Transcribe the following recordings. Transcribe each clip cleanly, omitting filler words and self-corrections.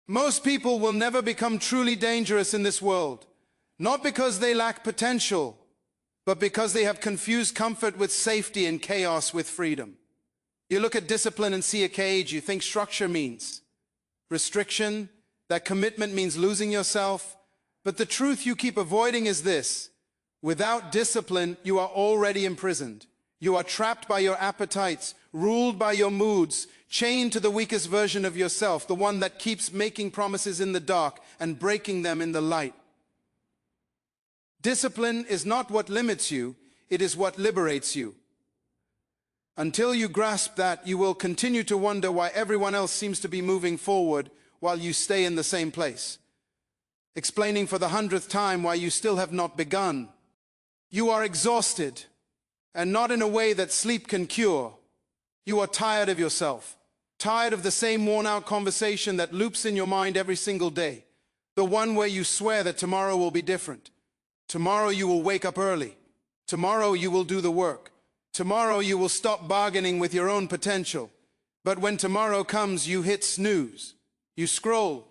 Most people will never become truly dangerous in this world, not because they lack potential, but because they have confused comfort with safety and chaos with freedom. You look at discipline and see a cage, you think structure means restriction, that commitment means losing yourself. But the truth you keep avoiding is this: without discipline, you are already imprisoned. You are trapped by your appetites, ruled by your moods, chained to the weakest version of yourself, the one that keeps making promises in the dark and breaking them in the light. Discipline is not what limits you, it is what liberates you. Until you grasp that, you will continue to wonder why everyone else seems to be moving forward while you stay in the same place, explaining for the 100th time why you still have not begun. You are exhausted, and not in a way that sleep can cure. You are tired of yourself, tired of the same worn-out conversation that loops in your mind every single day, the one where you swear that tomorrow will be different. Tomorrow you will wake up early. Tomorrow you will do the work. Tomorrow you will stop bargaining with your own potential. But when tomorrow comes, you hit snooze. You scroll.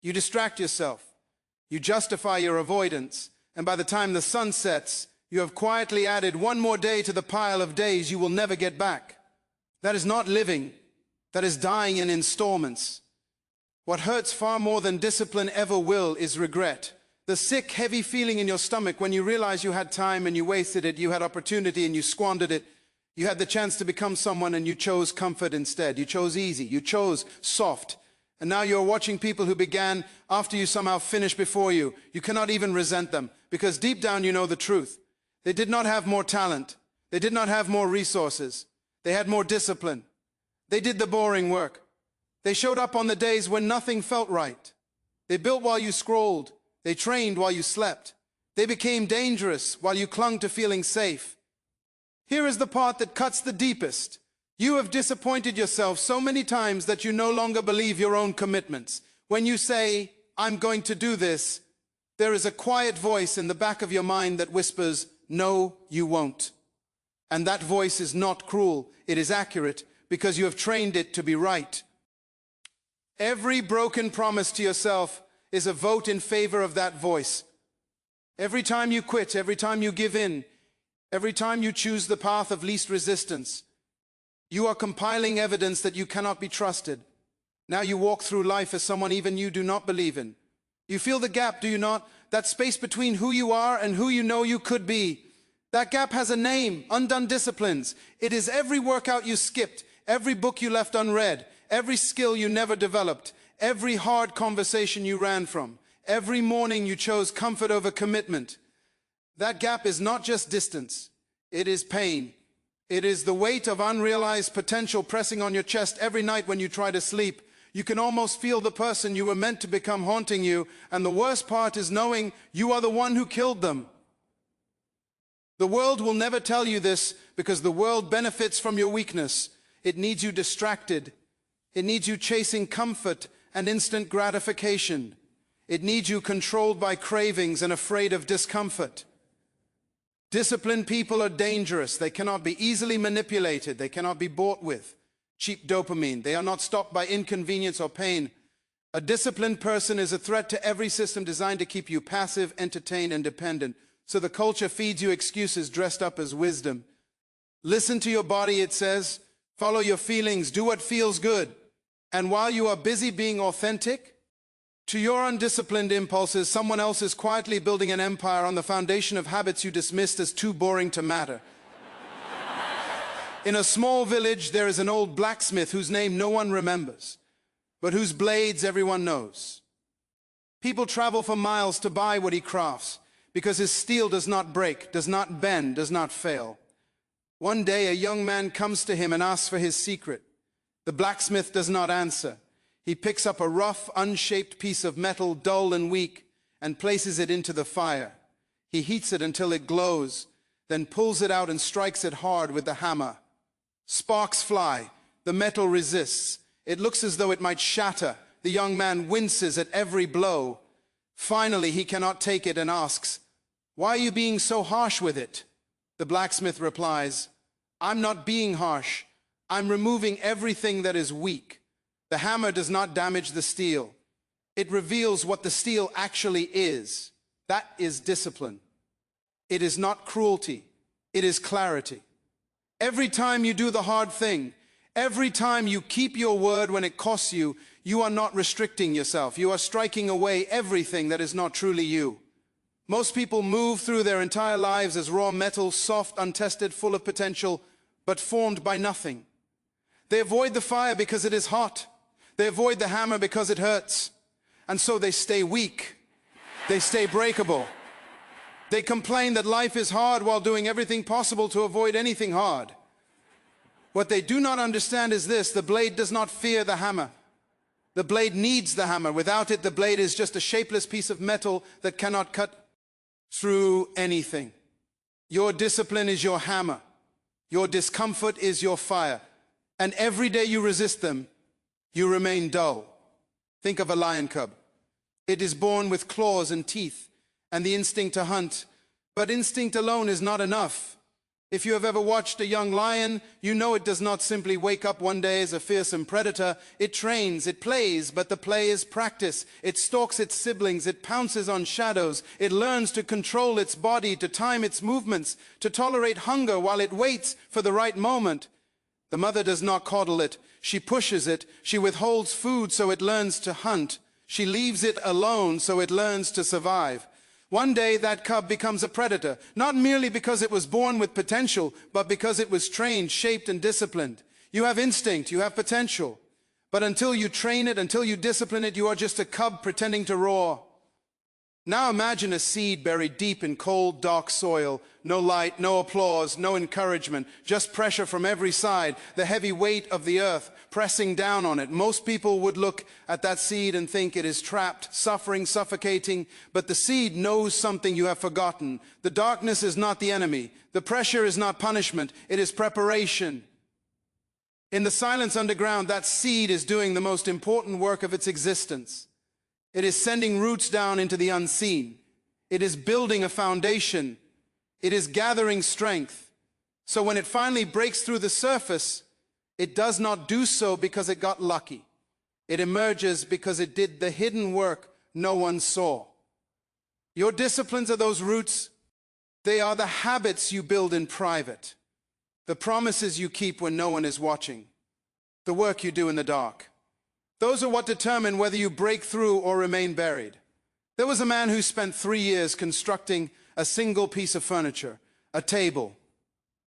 You distract yourself. You justify your avoidance. And by the time the sun sets, you have quietly added one more day to the pile of days you will never get back. That is not living. That is dying in installments. What hurts far more than discipline ever will is regret. The sick, heavy feeling in your stomach when you realize you had time and you wasted it, you had opportunity and you squandered it, you had the chance to become someone and you chose comfort instead. You chose easy, you chose soft. And now you're watching people who began after you somehow finished before you. You cannot even resent them because deep down you know the truth. They did not have more talent. They did not have more resources. They had more discipline. They did the boring work. They showed up on the days when nothing felt right. They built while you scrolled. They trained while you slept. They became dangerous while you clung to feeling safe. Here is the part that cuts the deepest. You have disappointed yourself so many times that you no longer believe your own commitments. When you say, "I'm going to do this," there is a quiet voice in the back of your mind that whispers, "No, you won't." And that voice is not cruel. It is accurate because you have trained it to be right. Every broken promise to yourself is a vote in favor of that voice. Every time you quit, every time you give in, every time you choose the path of least resistance, you are compiling evidence that you cannot be trusted. Now you walk through life as someone even you do not believe in. You feel the gap, do you not? That space between who you are and who you know you could be. That gap has a name: undone disciplines. It is every workout you skipped, every book you left unread, every skill you never developed, every hard conversation you ran from, every morning you chose comfort over commitment. That gap is not just distance, it is pain. It is the weight of unrealized potential pressing on your chest every night when you try to sleep. You can almost feel the person you were meant to become haunting you, and the worst part is knowing you are the one who killed them. The world will never tell you this because the world benefits from your weakness. It needs you distracted. It needs you chasing comfort and instant gratification. It needs you controlled by cravings and afraid of discomfort. Disciplined people are dangerous. They cannot be easily manipulated. They cannot be bought with. Cheap dopamine. They are not stopped by inconvenience or pain. A disciplined person is a threat to every system designed to keep you passive, entertained, and dependent. So the culture feeds you excuses dressed up as wisdom. Listen to your body, it says. Follow your feelings. Do what feels good. And while you are busy being authentic, to your undisciplined impulses, someone else is quietly building an empire on the foundation of habits you dismissed as too boring to matter. In a small village, there is an old blacksmith whose name no one remembers, but whose blades everyone knows. People travel for miles to buy what he crafts, because his steel does not break, does not bend, does not fail. One day, a young man comes to him and asks for his secret. The blacksmith does not answer. He picks up a rough, unshaped piece of metal, dull and weak, and places it into the fire. He heats it until it glows, then pulls it out and strikes it hard with the hammer. Sparks fly. The metal resists. It looks as though it might shatter. The young man winces at every blow. Finally, he cannot take it and asks, "Why are you being so harsh with it?" The blacksmith replies, "I'm not being harsh. I'm removing everything that is weak. The hammer does not damage the steel. It reveals what the steel actually is. That is discipline. It is not cruelty. It is clarity. Every time you do the hard thing, every time you keep your word when it costs you, you are not restricting yourself. You are striking away everything that is not truly you. Most people move through their entire lives as raw metal, soft, untested, full of potential, but formed by nothing. They avoid the fire because it is hot. They avoid the hammer because it hurts. And so they stay weak. They stay breakable. They complain that life is hard while doing everything possible to avoid anything hard. What they do not understand is this: the blade does not fear the hammer. The blade needs the hammer. Without it, the blade is just a shapeless piece of metal that cannot cut through anything. Your discipline is your hammer. Your discomfort is your fire. And every day you resist them, you remain dull. Think of a lion cub. It is born with claws and teeth and the instinct to hunt. But instinct alone is not enough. If you have ever watched a young lion, you know it does not simply wake up one day as a fearsome predator. It trains, it plays, but the play is practice. It stalks its siblings, it pounces on shadows. It learns to control its body, to time its movements, to tolerate hunger while it waits for the right moment. The mother does not coddle it. She pushes it. She withholds food so it learns to hunt. She leaves it alone so it learns to survive. One day that cub becomes a predator, not merely because it was born with potential, but because it was trained, shaped, and disciplined. You have instinct, you have potential. But until you train it, until you discipline it, you are just a cub pretending to roar. Now imagine a seed buried deep in cold, dark soil. No light, no applause, no encouragement, just pressure from every side, the heavy weight of the earth pressing down on it. Most people would look at that seed and think it is trapped, suffering, suffocating, but the seed knows something you have forgotten. The darkness is not the enemy. The pressure is not punishment. It is preparation. In the silence underground, that seed is doing the most important work of its existence. It is sending roots down into the unseen. It is building a foundation. It is gathering strength. So when it finally breaks through the surface, it does not do so because it got lucky. It emerges because it did the hidden work no one saw. Your disciplines are those roots. They are the habits you build in private, the promises you keep when no one is watching, the work you do in the dark. Those are what determine whether you break through or remain buried. There was a man who spent 3 years constructing a single piece of furniture, a table.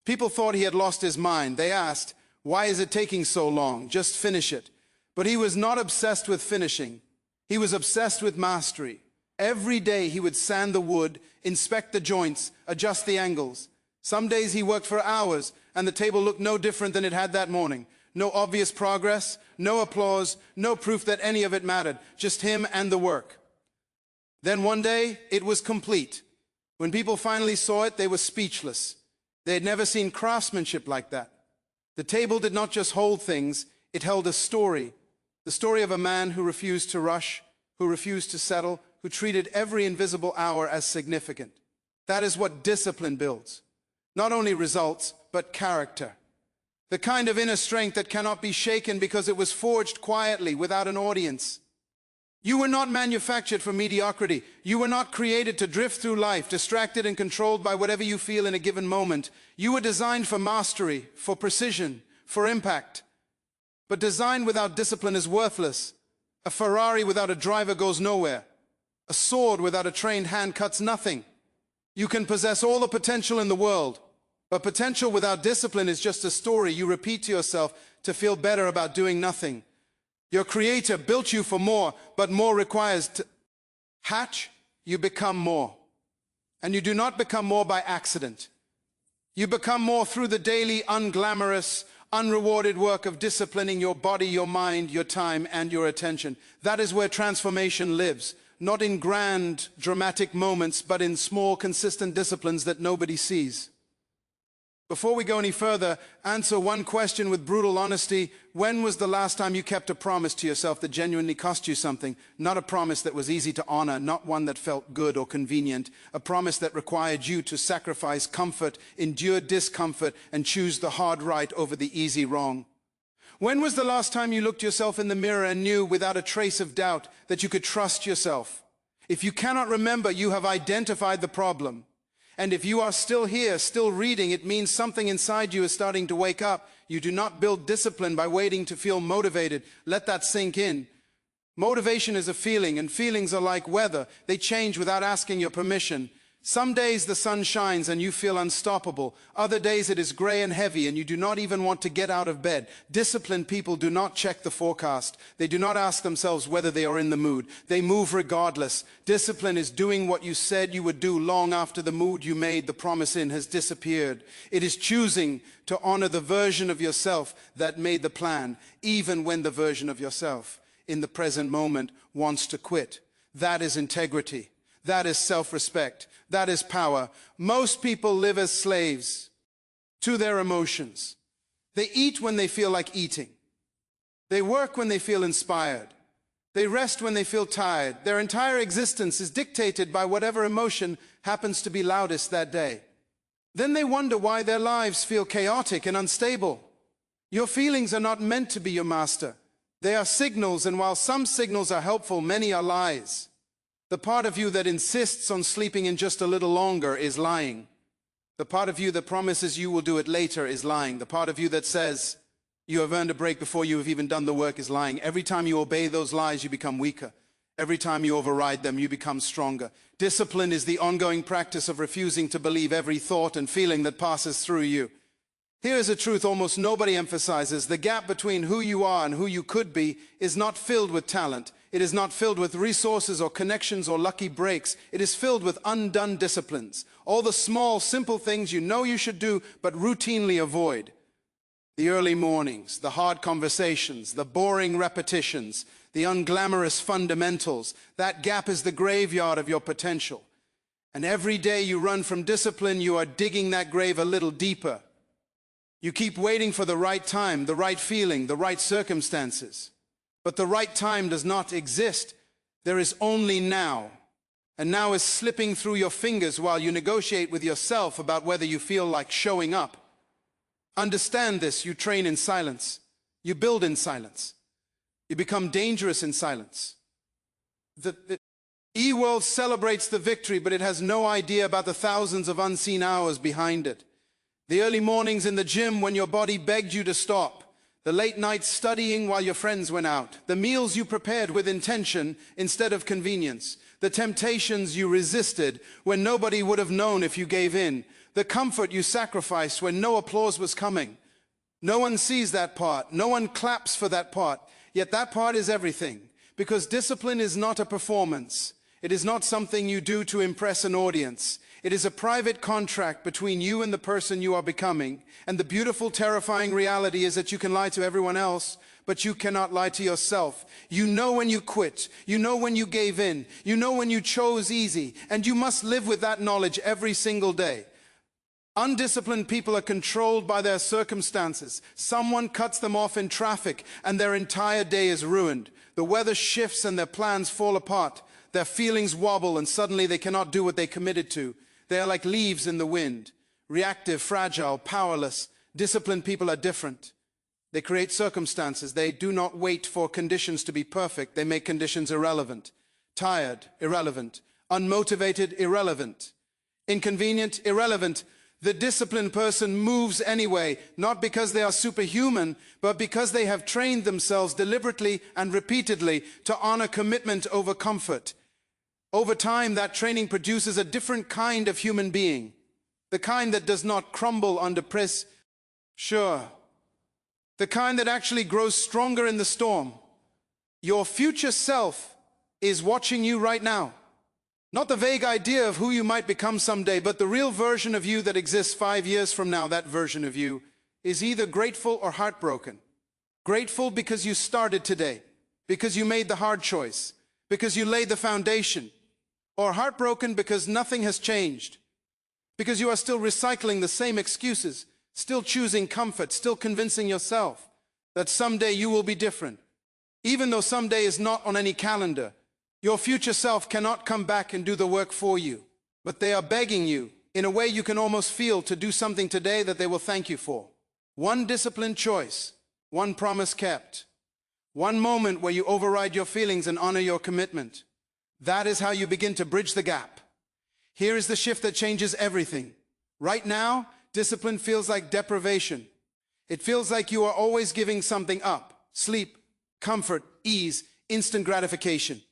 People thought he had lost his mind. They asked, "Why is it taking so long? Just finish it." But he was not obsessed with finishing. He was obsessed with mastery. Every day he would sand the wood, inspect the joints, adjust the angles. Some days he worked for hours, and the table looked no different than it had that morning. No obvious progress, no applause, no proof that any of it mattered, just him and the work. Then one day, it was complete. When people finally saw it, they were speechless. They had never seen craftsmanship like that. The table did not just hold things, it held a story. The story of a man who refused to rush, who refused to settle, who treated every invisible hour as significant. That is what discipline builds. Not only results, but character. The kind of inner strength that cannot be shaken because it was forged quietly without an audience. You were not manufactured for mediocrity. You were not created to drift through life, distracted and controlled by whatever you feel in a given moment. You were designed for mastery, for precision, for impact. But design without discipline is worthless. A Ferrari without a driver goes nowhere. A sword without a trained hand cuts nothing. You can possess all the potential in the world, but potential without discipline is just a story you repeat to yourself to feel better about doing nothing. Your Creator built you for more, but more requires to hatch, you become more. And you do not become more by accident. You become more through the daily, unglamorous, unrewarded work of disciplining your body, your mind, your time, and your attention. That is where transformation lives, not in grand, dramatic moments, but in small, consistent disciplines that nobody sees. Before we go any further, answer one question with brutal honesty. When was the last time you kept a promise to yourself that genuinely cost you something? Not a promise that was easy to honor, not one that felt good or convenient. A promise that required you to sacrifice comfort, endure discomfort, and choose the hard right over the easy wrong. When was the last time you looked yourself in the mirror and knew without a trace of doubt that you could trust yourself? If you cannot remember, you have identified the problem. And if you are still here, still reading, it means something inside you is starting to wake up. You do not build discipline by waiting to feel motivated. Let that sink in. Motivation is a feeling, and feelings are like weather. They change without asking your permission. Some days the sun shines and you feel unstoppable. Other days it is gray and heavy and you do not even want to get out of bed. Disciplined people do not check the forecast. They do not ask themselves whether they are in the mood. They move regardless. Discipline is doing what you said you would do long after the mood you made the promise in has disappeared. It is choosing to honor the version of yourself that made the plan, even when the version of yourself in the present moment wants to quit. That is integrity. That is self-respect. That is power. Most people live as slaves to their emotions. They eat when they feel like eating. They work when they feel inspired. They rest when they feel tired. Their entire existence is dictated by whatever emotion happens to be loudest that day. Then they wonder why their lives feel chaotic and unstable. Your feelings are not meant to be your master. They are signals, and while some signals are helpful, many are lies. The part of you that insists on sleeping in just a little longer is lying. The part of you that promises you will do it later is lying. The part of you that says you have earned a break before you have even done the work is lying. Every time you obey those lies, you become weaker. Every time you override them, you become stronger. Discipline is the ongoing practice of refusing to believe every thought and feeling that passes through you. Here is a truth almost nobody emphasizes. The gap between who you are and who you could be is not filled with talent. It is not filled with resources or connections or lucky breaks. It is filled with undone disciplines. All the small, simple things you know you should do, but routinely avoid. The early mornings, the hard conversations, the boring repetitions, the unglamorous fundamentals. That gap is the graveyard of your potential. And every day you run from discipline, you are digging that grave a little deeper. You keep waiting for the right time, the right feeling, the right circumstances. But the right time does not exist. There is only now. And now is slipping through your fingers while you negotiate with yourself about whether you feel like showing up. Understand this. You train in silence. You build in silence. You become dangerous in silence. The E-world celebrates the victory, but it has no idea about the thousands of unseen hours behind it. The early mornings in the gym when your body begged you to stop. The late nights studying while your friends went out. The meals you prepared with intention instead of convenience. The temptations you resisted when nobody would have known if you gave in. The comfort you sacrificed when no applause was coming. No one sees that part. No one claps for that part. Yet that part is everything. Because discipline is not a performance. It is not something you do to impress an audience. It is a private contract between you and the person you are becoming. And the beautiful, terrifying reality is that you can lie to everyone else, but you cannot lie to yourself. You know when you quit. You know when you gave in. You know when you chose easy. And you must live with that knowledge every single day. Undisciplined people are controlled by their circumstances. Someone cuts them off in traffic and their entire day is ruined. The weather shifts and their plans fall apart. Their feelings wobble and suddenly they cannot do what they committed to. They are like leaves in the wind, reactive, fragile, powerless. Disciplined people are different. They create circumstances. They do not wait for conditions to be perfect. They make conditions irrelevant. Tired, irrelevant. Unmotivated, irrelevant. Inconvenient, irrelevant. The disciplined person moves anyway, not because they are superhuman, but because they have trained themselves deliberately and repeatedly to honor commitment over comfort. Over time, that training produces a different kind of human being, the kind that does not crumble under pressure, the kind that actually grows stronger in the storm. Your future self is watching you right now. Not the vague idea of who you might become someday, but the real version of you that exists 5 years from now. That version of you is either grateful or heartbroken. Grateful because you started today, because you made the hard choice, because you laid the foundation. Or heartbroken because nothing has changed, because you are still recycling the same excuses, still choosing comfort, still convincing yourself that someday you will be different. Even though someday is not on any calendar, your future self cannot come back and do the work for you, but they are begging you, in a way you can almost feel, to do something today that they will thank you for. One disciplined choice, one promise kept, one moment where you override your feelings and honor your commitment. That is how you begin to bridge the gap. Here is the shift that changes everything. Right now, discipline feels like deprivation. It feels like you are always giving something up: sleep, comfort, ease, instant gratification.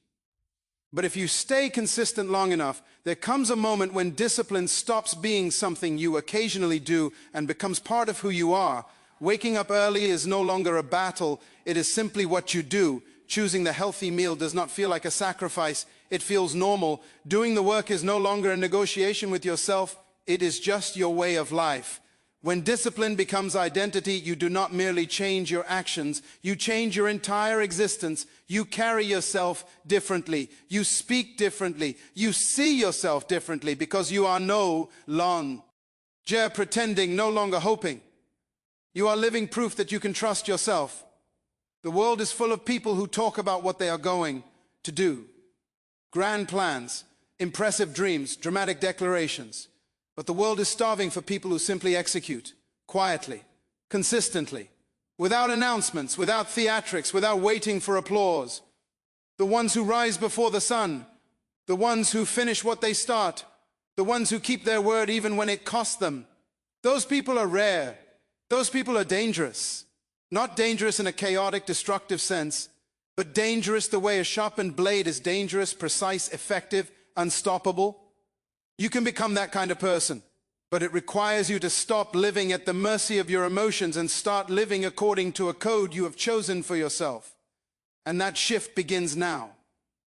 But if you stay consistent long enough, there comes a moment when discipline stops being something you occasionally do and becomes part of who you are. Waking up early is no longer a battle, it is simply what you do. Choosing the healthy meal does not feel like a sacrifice, it feels normal. Doing the work is no longer a negotiation with yourself, it is just your way of life. When discipline becomes identity, you do not merely change your actions, you change your entire existence. You carry yourself differently, you speak differently, you see yourself differently, because you are no longer pretending, no longer hoping. You are living proof that you can trust yourself. The world is full of people who talk about what they are going to do. Grand plans, impressive dreams, dramatic declarations. But the world is starving for people who simply execute, quietly, consistently, without announcements, without theatrics, without waiting for applause. The ones who rise before the sun, the ones who finish what they start, the ones who keep their word even when it costs them. Those people are rare. Those people are dangerous. Not dangerous in a chaotic, destructive sense, but dangerous the way a sharpened blade is dangerous, precise, effective, unstoppable. You can become that kind of person, but it requires you to stop living at the mercy of your emotions and start living according to a code you have chosen for yourself. And that shift begins now,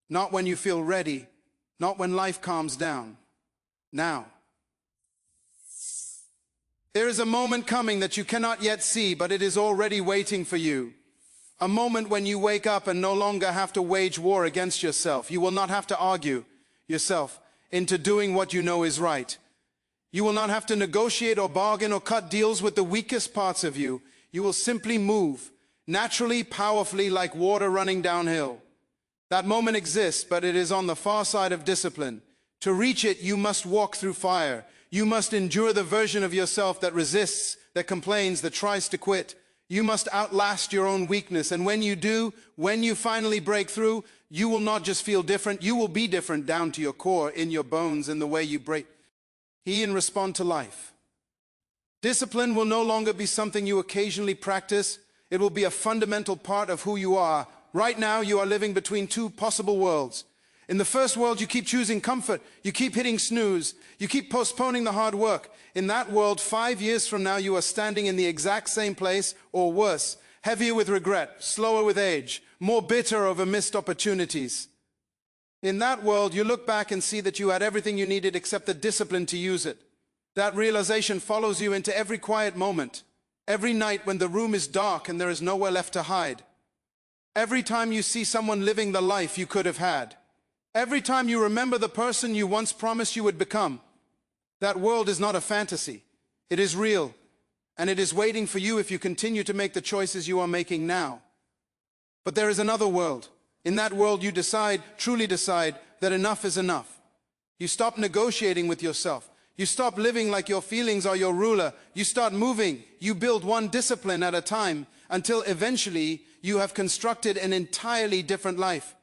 not when you feel ready, not when life calms down. Now. There is a moment coming that you cannot yet see, but it is already waiting for you. A moment when you wake up and no longer have to wage war against yourself. You will not have to argue yourself into doing what you know is right. You will not have to negotiate or bargain or cut deals with the weakest parts of you. You will simply move, naturally, powerfully, like water running downhill. That moment exists, but it is on the far side of discipline. To reach it, you must walk through fire. You must endure the version of yourself that resists, that complains, that tries to quit. You must outlast your own weakness. And when you do, when you finally break through, you will not just feel different, you will be different down to your core, in your bones, in the way you break and respond to life. Discipline will no longer be something you occasionally practice. It will be a fundamental part of who you are. Right now, you are living between two possible worlds. In the first world, you keep choosing comfort. You keep hitting snooze. You keep postponing the hard work. In that world, 5 years from now, you are standing in the exact same place, or worse, heavier with regret, slower with age, more bitter over missed opportunities. In that world, you look back and see that you had everything you needed except the discipline to use it. That realization follows you into every quiet moment, every night when the room is dark and there is nowhere left to hide. Every time you see someone living the life you could have had. Every time you remember the person you once promised you would become. That world is not a fantasy. It is real, and it is waiting for you if you continue to make the choices you are making now. But there is another world. In that world, you decide, truly decide, that enough is enough. You stop negotiating with yourself. You stop living like your feelings are your ruler. You start moving. You build one discipline at a time until eventually you have constructed an entirely different life.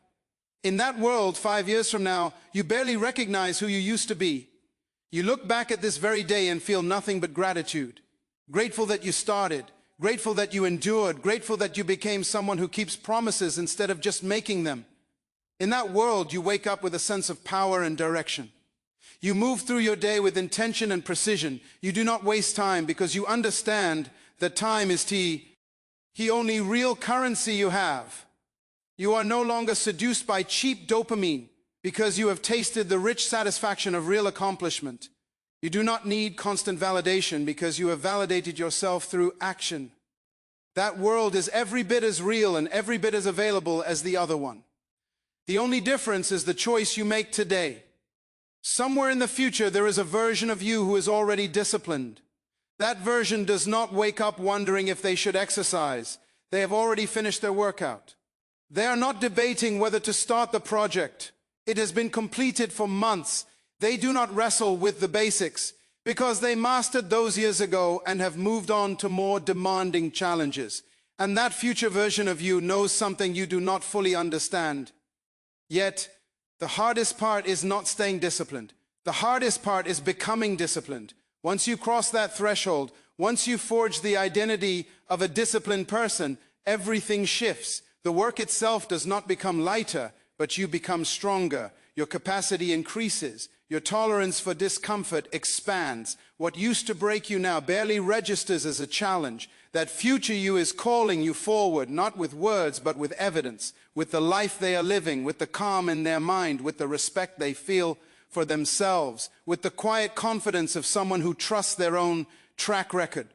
In that world, 5 years from now, you barely recognize who you used to be. You look back at this very day and feel nothing but gratitude. Grateful that you started. Grateful that you endured, grateful that you became someone who keeps promises instead of just making them. In that world, you wake up with a sense of power and direction. You move through your day with intention and precision. You do not waste time because you understand that time is the only real currency you have. You are no longer seduced by cheap dopamine because you have tasted the rich satisfaction of real accomplishment. You do not need constant validation because you have validated yourself through action. That world is every bit as real and every bit as available as the other one. The only difference is the choice you make today. Somewhere in the future, there is a version of you who is already disciplined. That version does not wake up wondering if they should exercise. They have already finished their workout. They are not debating whether to start the project. It has been completed for months. They do not wrestle with the basics because they mastered those years ago and have moved on to more demanding challenges. And that future version of you knows something you do not fully understand. Yet, the hardest part is not staying disciplined. The hardest part is becoming disciplined. Once you cross that threshold, once you forge the identity of a disciplined person, everything shifts. The work itself does not become lighter, but you become stronger. Your capacity increases. Your tolerance for discomfort expands. What used to break you now barely registers as a challenge. That future you is calling you forward, not with words, but with evidence, with the life they are living, with the calm in their mind, with the respect they feel for themselves, with the quiet confidence of someone who trusts their own track record.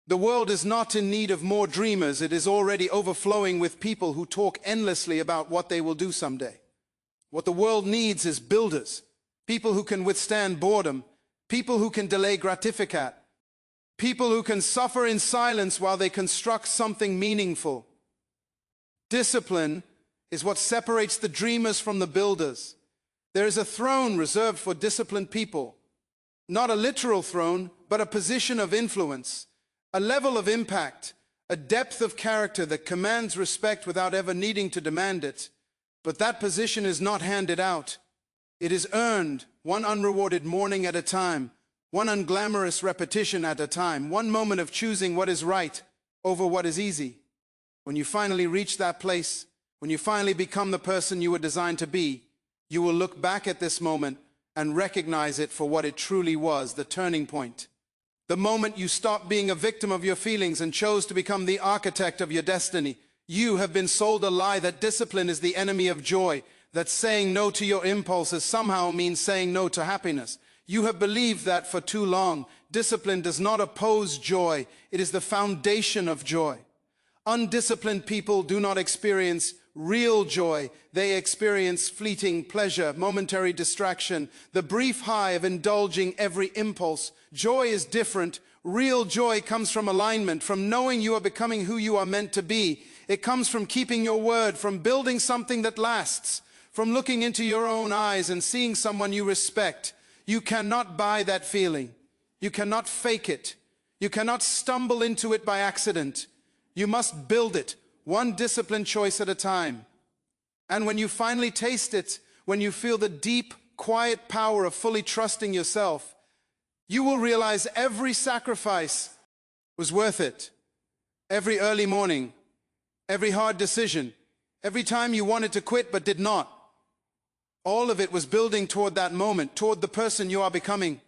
The world is not in need of more dreamers. It is already overflowing with people who talk endlessly about what they will do someday. What the world needs is builders, people who can withstand boredom, people who can delay gratificat, people who can suffer in silence while they construct something meaningful. Discipline is what separates the dreamers from the builders. There is a throne reserved for disciplined people. Not a literal throne, but a position of influence, a level of impact, a depth of character that commands respect without ever needing to demand it. But that position is not handed out. It is earned, one unrewarded morning at a time, one unglamorous repetition at a time, one moment of choosing what is right over what is easy. When you finally reach that place, when you finally become the person you were designed to be, you will look back at this moment and recognize it for what it truly was, the turning point. The moment you stopped being a victim of your feelings and chose to become the architect of your destiny. You have been sold a lie that discipline is the enemy of joy, that saying no to your impulses somehow means saying no to happiness. You have believed that for too long. Discipline does not oppose joy. It is the foundation of joy. Undisciplined people do not experience real joy. They experience fleeting pleasure, momentary distraction, the brief high of indulging every impulse. Joy is different. Real joy comes from alignment, from knowing you are becoming who you are meant to be. It comes from keeping your word, from building something that lasts, from looking into your own eyes and seeing someone you respect. You cannot buy that feeling. You cannot fake it. You cannot stumble into it by accident. You must build it, one disciplined choice at a time. And when you finally taste it, when you feel the deep, quiet power of fully trusting yourself, you will realize every sacrifice was worth it. Every early morning, every hard decision, every time you wanted to quit but did not. All of it was building toward that moment, toward the person you are becoming.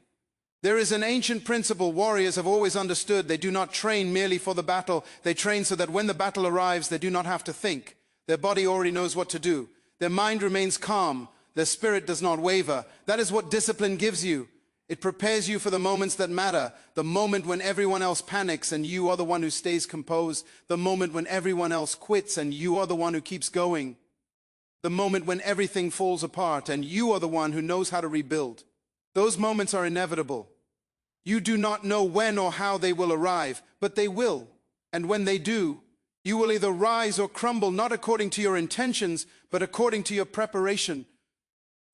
There is an ancient principle warriors have always understood. They do not train merely for the battle. They train so that when the battle arrives, they do not have to think. Their body already knows what to do. Their mind remains calm. Their spirit does not waver. That is what discipline gives you. It prepares you for the moments that matter. The moment when everyone else panics and you are the one who stays composed. The moment when everyone else quits and you are the one who keeps going. The moment when everything falls apart and you are the one who knows how to rebuild. Those moments are inevitable. You do not know when or how they will arrive, but they will. And when they do, you will either rise or crumble, not according to your intentions, but according to your preparation,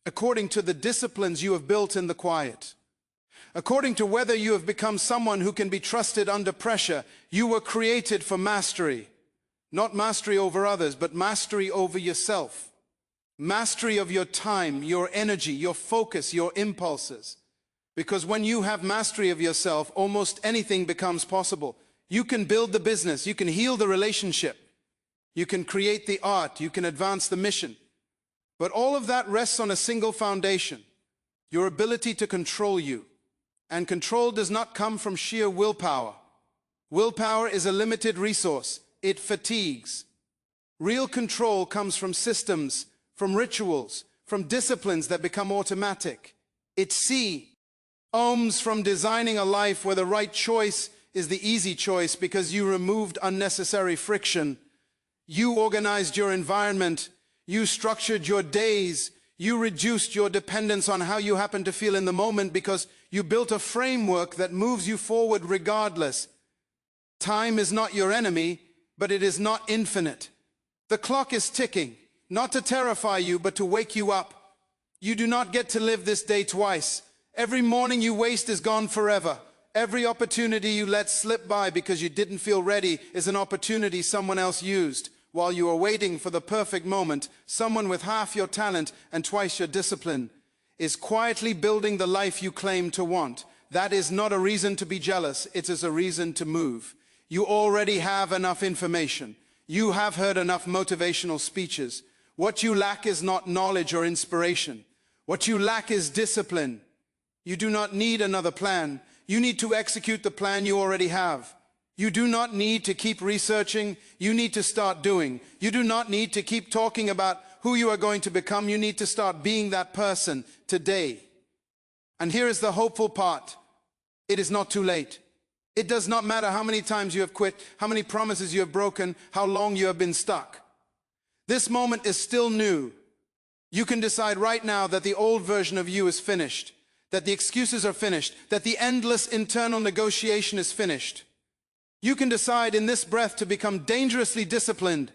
according to the disciplines you have built in the quiet, according to whether you have become someone who can be trusted under pressure. You were created for mastery, not mastery over others, but mastery over yourself. Mastery of your time, your energy, your focus, your impulses. Because when you have mastery of yourself, almost anything becomes possible. You can build the business, you can heal the relationship, you can create the art, you can advance the mission. But all of that rests on a single foundation, your ability to control you. And control does not come from sheer willpower. Willpower is a limited resource. It fatigues. Real control comes from systems, from rituals, from disciplines that become automatic. It's ohms from designing a life where the right choice is the easy choice because you removed unnecessary friction. You organized your environment. You structured your days. You reduced your dependence on how you happen to feel in the moment because you built a framework that moves you forward regardless. Time is not your enemy, but it is not infinite. The clock is ticking. Not to terrify you, but to wake you up. You do not get to live this day twice. Every morning you waste is gone forever. Every opportunity you let slip by because you didn't feel ready is an opportunity someone else used. While you are waiting for the perfect moment, someone with half your talent and twice your discipline is quietly building the life you claim to want. That is not a reason to be jealous, it is a reason to move. You already have enough information. You have heard enough motivational speeches. What you lack is not knowledge or inspiration. What you lack is discipline. You do not need another plan. You need to execute the plan you already have. You do not need to keep researching. You need to start doing. You do not need to keep talking about who you are going to become. You need to start being that person today. And here is the hopeful part. It is not too late. It does not matter how many times you have quit, how many promises you have broken, how long you have been stuck. This moment is still new. You can decide right now that the old version of you is finished, that the excuses are finished, that the endless internal negotiation is finished. You can decide in this breath to become dangerously disciplined,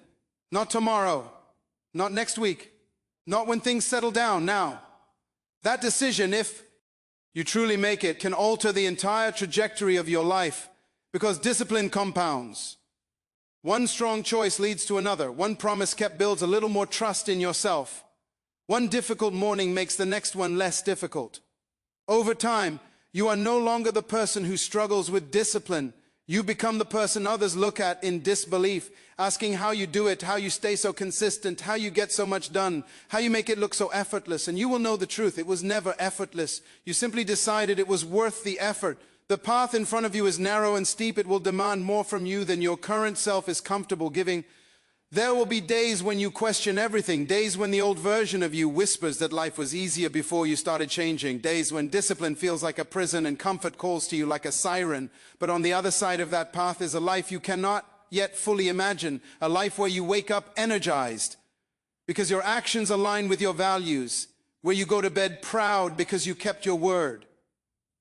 not tomorrow, not next week, not when things settle down, now. That decision, if you truly make it, can alter the entire trajectory of your life, because discipline compounds. One strong choice leads to another. One promise kept builds a little more trust in yourself. One difficult morning makes the next one less difficult. Over time, you are no longer the person who struggles with discipline. You become the person others look at in disbelief, asking how you do it, how you stay so consistent, how you get so much done, how you make it look so effortless. And you will know the truth. It was never effortless. You simply decided it was worth the effort. The path in front of you is narrow and steep. It will demand more from you than your current self is comfortable giving. There will be days when you question everything, days when the old version of you whispers that life was easier before you started changing, days when discipline feels like a prison and comfort calls to you like a siren. But on the other side of that path is a life you cannot yet fully imagine, a life where you wake up energized because your actions align with your values, where you go to bed proud because you kept your word,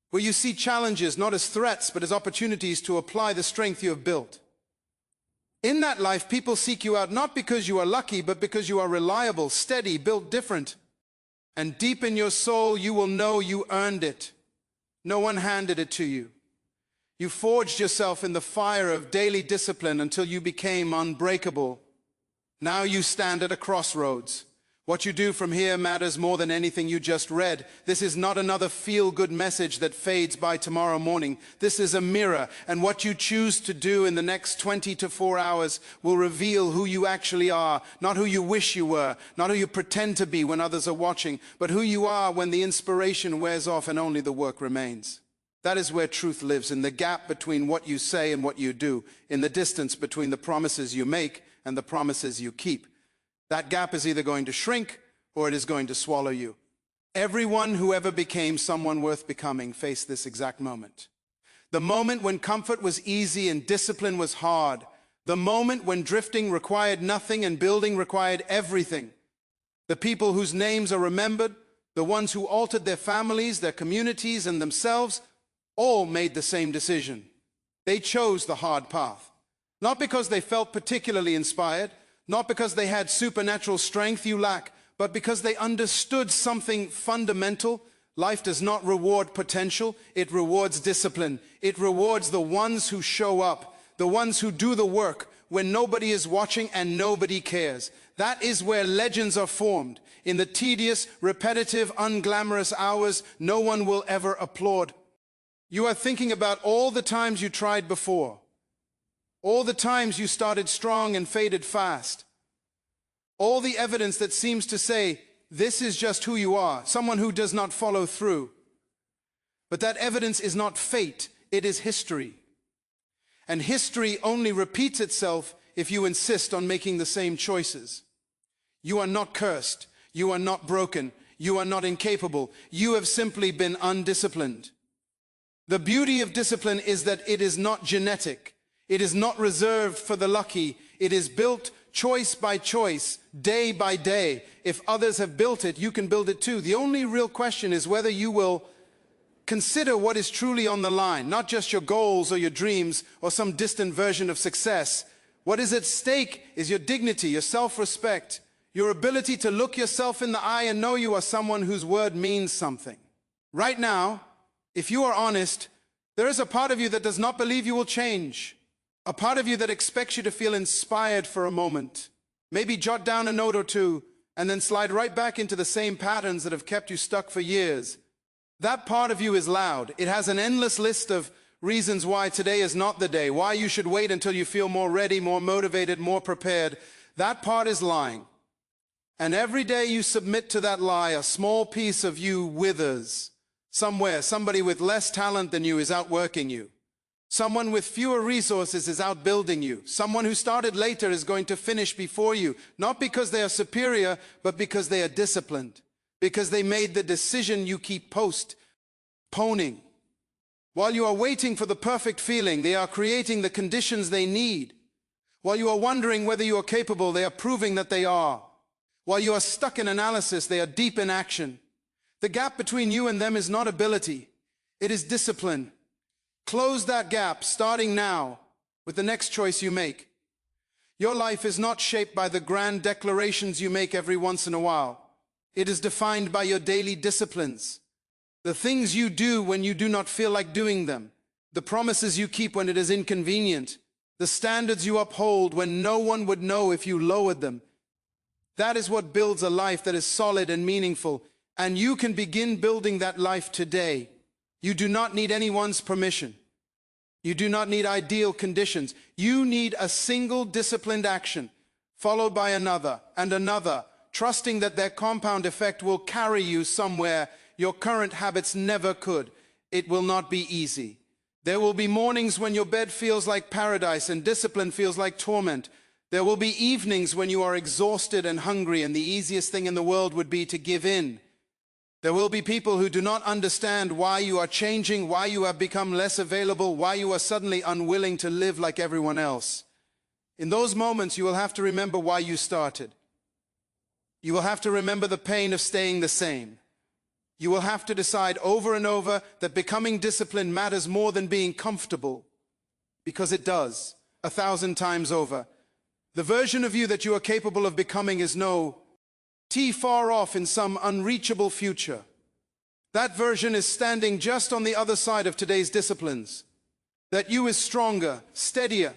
where you see challenges not as threats but as opportunities to apply the strength you have built. In that life, people seek you out not because you are lucky, but because you are reliable, steady, built different. And deep in your soul, you will know you earned it. No one handed it to you. You forged yourself in the fire of daily discipline until you became unbreakable. Now you stand at a crossroads. What you do from here matters more than anything you just read. This is not another feel-good message that fades by tomorrow morning. This is a mirror, and what you choose to do in the next 20 to 4 hours will reveal who you actually are, not who you wish you were, not who you pretend to be when others are watching, but who you are when the inspiration wears off and only the work remains. That is where truth lives, in the gap between what you say and what you do, in the distance between the promises you make and the promises you keep. That gap is either going to shrink or it is going to swallow you. Everyone who ever became someone worth becoming faced this exact moment. The moment when comfort was easy and discipline was hard. The moment when drifting required nothing and building required everything. The people whose names are remembered, the ones who altered their families, their communities, and themselves, all made the same decision. They chose the hard path. Not because they felt particularly inspired, not because they had supernatural strength you lack, but because they understood something fundamental. Life does not reward potential, it rewards discipline. It rewards the ones who show up, the ones who do the work when nobody is watching and nobody cares. That is where legends are formed. In the tedious, repetitive, unglamorous hours no one will ever applaud. You are thinking about all the times you tried before. All the times you started strong and faded fast. All the evidence that seems to say, this is just who you are, someone who does not follow through. But that evidence is not fate, it is history. And history only repeats itself if you insist on making the same choices. You are not cursed, you are not broken, you are not incapable, you have simply been undisciplined. The beauty of discipline is that it is not genetic. It is not reserved for the lucky. It is built choice by choice, day by day. If others have built it, you can build it too. The only real question is whether you will consider what is truly on the line, not just your goals or your dreams or some distant version of success. What is at stake is your dignity, your self-respect, your ability to look yourself in the eye and know you are someone whose word means something. Right now, if you are honest, There is a part of you that does not believe you will change. A part of you that expects you to feel inspired for a moment. Maybe jot down a note or two and then slide right back into the same patterns that have kept you stuck for years. That part of you is loud. It has an endless list of reasons why today is not the day, why you should wait until you feel more ready, more motivated, more prepared. That part is lying. And every day you submit to that lie, a small piece of you withers. Somewhere, somebody with less talent than you is outworking you. Someone with fewer resources is outbuilding you. Someone who started later is going to finish before you, not because they are superior, but because they are disciplined, because they made the decision you keep postponing. While you are waiting for the perfect feeling, they are creating the conditions they need. While you are wondering whether you are capable, they are proving that they are. While you are stuck in analysis, they are deep in action. The gap between you and them is not ability, it is discipline. Close that gap, starting now, with the next choice you make. Your life is not shaped by the grand declarations you make every once in a while. It is defined by your daily disciplines. The things you do when you do not feel like doing them. The promises you keep when it is inconvenient. The standards you uphold when no one would know if you lowered them. That is what builds a life that is solid and meaningful. And you can begin building that life today. You do not need anyone's permission. You do not need ideal conditions. You need a single disciplined action, followed by another and another, trusting that their compound effect will carry you somewhere your current habits never could. It will not be easy. There will be mornings when your bed feels like paradise and discipline feels like torment. There will be evenings when you are exhausted and hungry and the easiest thing in the world would be to give in. There will be people who do not understand why you are changing, why you have become less available, why you are suddenly unwilling to live like everyone else. In those moments, you will have to remember why you started. You will have to remember the pain of staying the same. You will have to decide over and over that becoming disciplined matters more than being comfortable, because it does, 1,000 times over. The version of you that you are capable of becoming is no far off in some unreachable future. That version is standing just on the other side of today's disciplines. That you is stronger, steadier,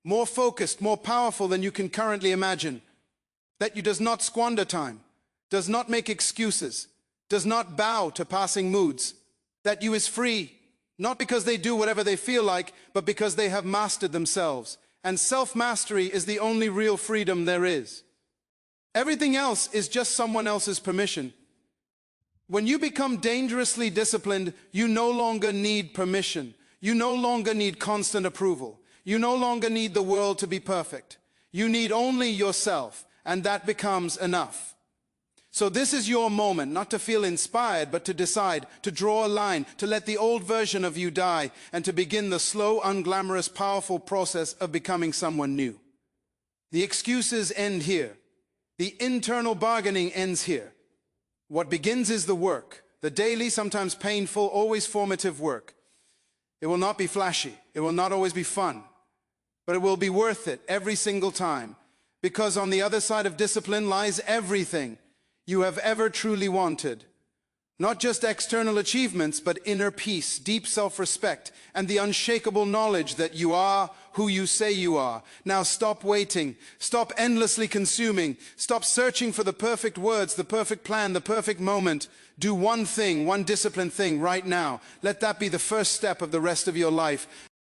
more focused, more powerful than you can currently imagine. That you does not squander time, does not make excuses, does not bow to passing moods. That you is free, not because they do whatever they feel like, but because they have mastered themselves. And self-mastery is the only real freedom there is. Everything else is just someone else's permission. When you become dangerously disciplined, you no longer need permission. You no longer need constant approval. You no longer need the world to be perfect. You need only yourself, and that becomes enough. So this is your moment, not to feel inspired, but to decide, to draw a line, to let the old version of you die, and to begin the slow, unglamorous, powerful process of becoming someone new. The excuses end here. The internal bargaining ends here. What begins is the work, the daily, sometimes painful, always formative work. It will not be flashy. It will not always be fun. But it will be worth it every single time. Because on the other side of discipline lies everything you have ever truly wanted. Not just external achievements, but inner peace, deep self-respect, and the unshakable knowledge that you are who you say you are. Now stop waiting. Stop endlessly consuming. Stop searching for the perfect words, the perfect plan, the perfect moment. Do one thing, one disciplined thing right now. Let that be the first step of the rest of your life.